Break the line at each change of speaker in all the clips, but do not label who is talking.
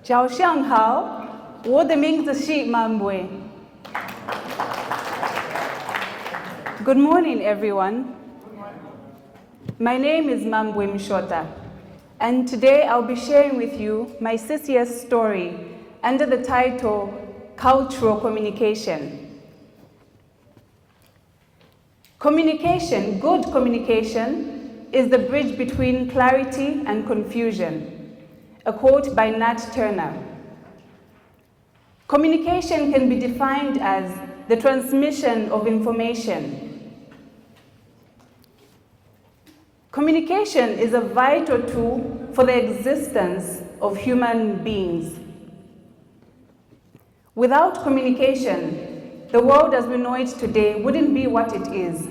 早上好，我的名字是 Mambwe. Good morning, everyone. My name is Mambwe Mushota, and today I'll be sharing with you my CCS story under the title Cultural Communication. Communication, good communication, is the bridge between clarity and confusion. A quote by Nat Turner. Communication can be defined as the transmission of information. Communication is a vital tool for the existence of human beings. Without communication, the world as we know it today wouldn't be what it is.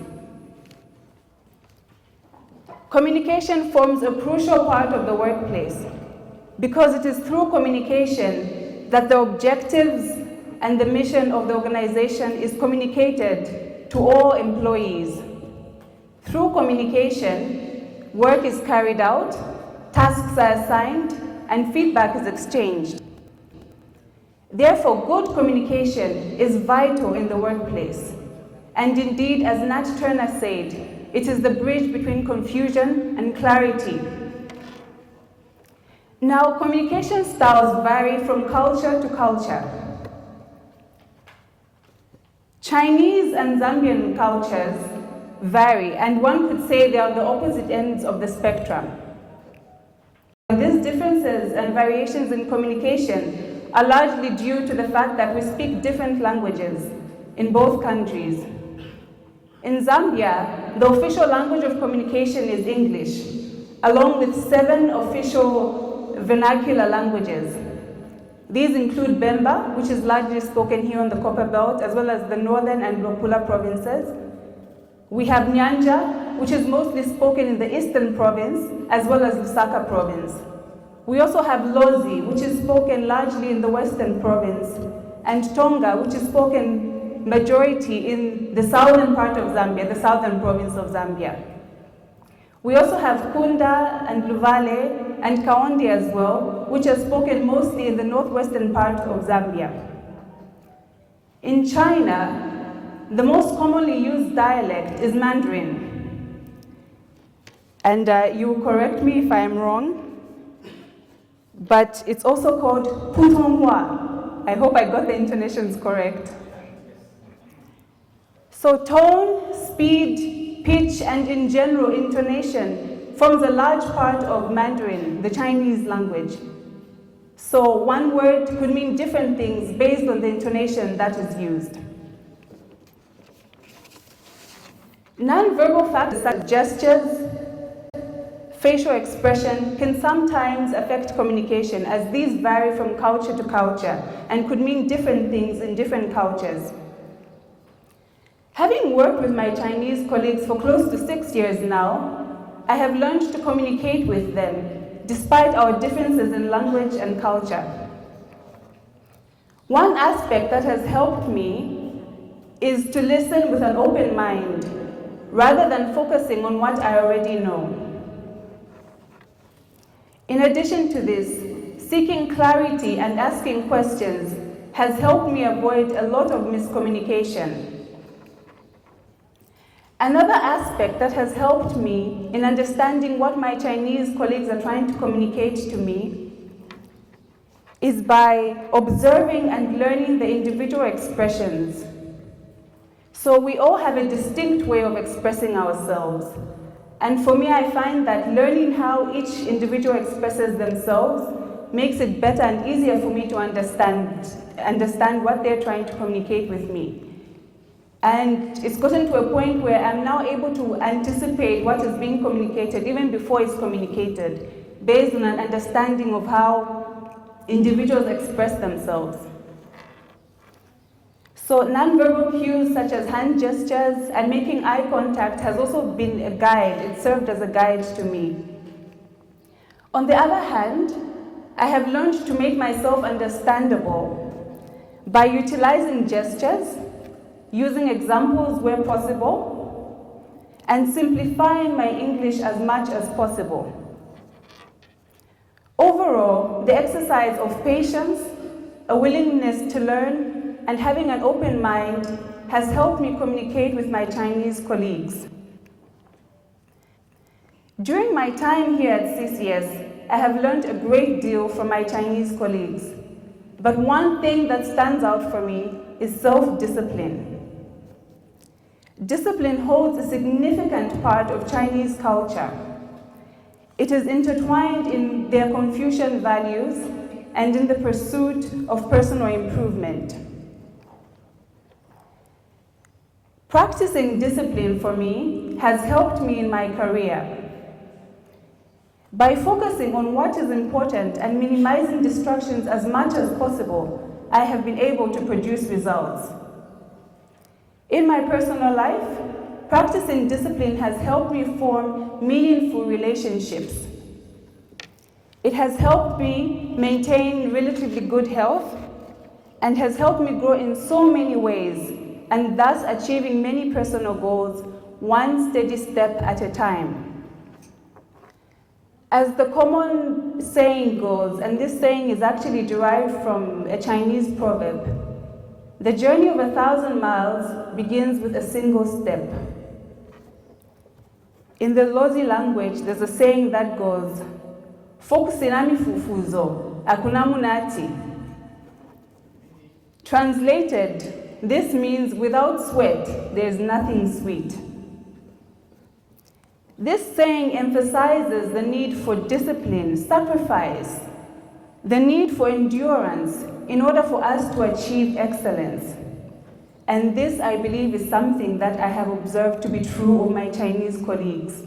Communication forms a crucial part of the workplace, because it is through communication that the objectives and the mission of the organization is communicated to all employees. Through communication, work is carried out, tasks are assigned, and feedback is exchanged. Therefore, good communication is vital in the workplace. And indeed, as Nat Turner said, it is the bridge between confusion and clarity. Now, communication styles vary from culture to culture. Chinese and Zambian cultures vary, and one could say they are the opposite ends of the spectrum. These differences and variations in communication are largely due to the fact that we speak different languages in both countries. In Zambia, the official language of communication is English, along with 7 official vernacular languages. These include Bemba, which is largely spoken here on the Copper Belt, as well as the northern and Lopula provinces. We have Nyanja, which is mostly spoken in the eastern province, as well as Lusaka province. We also have Lozi, which is spoken largely in the western province, and Tonga, which is spoken majority in the southern part of Zambia, the southern province of Zambia. We also have Kunda and Luvale and Kaondi as well, which are spoken mostly in the northwestern part of Zambia. In China, the most commonly used dialect is Mandarin. And you correct me if I am wrong, but it's also called Putonghua. I hope I got the intonations correct. So tone, speed, pitch, and in general intonation forms a large part of Mandarin, the Chinese language. So one word could mean different things based on the intonation that is used. Non-verbal factors such as gestures, facial expression can sometimes affect communication, as these vary from culture to culture and could mean different things in different cultures. Having worked with my Chinese colleagues for close to 6 years now, I have learned to communicate with them despite our differences in language and culture. One aspect that has helped me is to listen with an open mind rather than focusing on what I already know. In addition to this, seeking clarity and asking questions has helped me avoid a lot of miscommunication. Another aspect that has helped me in understanding what my Chinese colleagues are trying to communicate to me is by observing and learning the individual expressions. So we all have a distinct way of expressing ourselves. And for me, I find that learning how each individual expresses themselves makes it better and easier for me to understand what they're trying to communicate with me. And it's gotten to a point where I'm now able to anticipate what is being communicated even before it's communicated, based on an understanding of how individuals express themselves. So nonverbal cues such as hand gestures and making eye contact has also been a guide. It served as a guide to me. On the other hand, I have learned to make myself understandable by utilizing gestures, using examples where possible, and simplifying my English as much as possible. Overall, the exercise of patience, a willingness to learn, and having an open mind has helped me communicate with my Chinese colleagues. During my time here at CCS, I have learned a great deal from my Chinese colleagues. But one thing that stands out for me is self-discipline. Discipline holds a significant part of Chinese culture. It is intertwined in their Confucian values and in the pursuit of personal improvement. Practicing discipline for me has helped me in my career. By focusing on what is important and minimizing distractions as much as possible, I have been able to produce results. In my personal life, practicing discipline has helped me form meaningful relationships. It has helped me maintain relatively good health and has helped me grow in so many ways, and thus achieving many personal goals, one steady step at a time. As the common saying goes, and this saying is actually derived from a Chinese proverb, the journey of 1,000 miles begins with a single step. In the Lozi language, there's a saying that goes, "Fokusinami fufuzo, akunamunati." Translated, this means without sweat, there is nothing sweet. This saying emphasizes the need for discipline, sacrifice, the need for endurance in order for us to achieve excellence. And this, I believe, is something that I have observed to be true of my Chinese colleagues.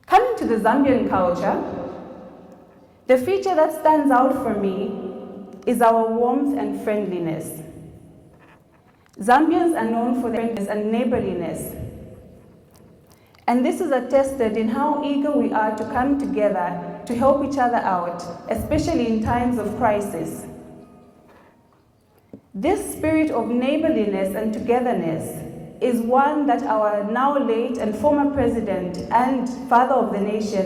Coming to the Zambian culture, the feature that stands out for me is our warmth and friendliness. Zambians are known for their friendliness and neighborliness. And this is attested in how eager we are to come together to help each other out, especially in times of crisis. This spirit of neighborliness and togetherness is one that our now late and former president and father of the nation,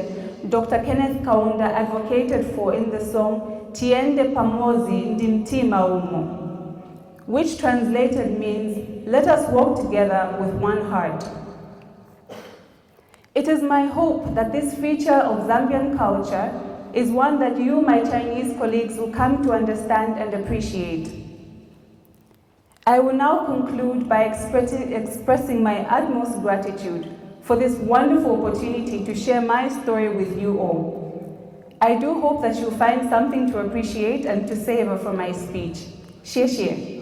Dr. Kenneth Kaunda, advocated for in the song Tiende Pamozi Ndimtima Umo, which translated means, "Let us walk together with one heart." It is my hope that this feature of Zambian culture is one that you, my Chinese colleagues, will come to understand and appreciate. I will now conclude by expressing my utmost gratitude for this wonderful opportunity to share my story with you all. I do hope that you'll find something to appreciate and to savor from my speech. Xie xie.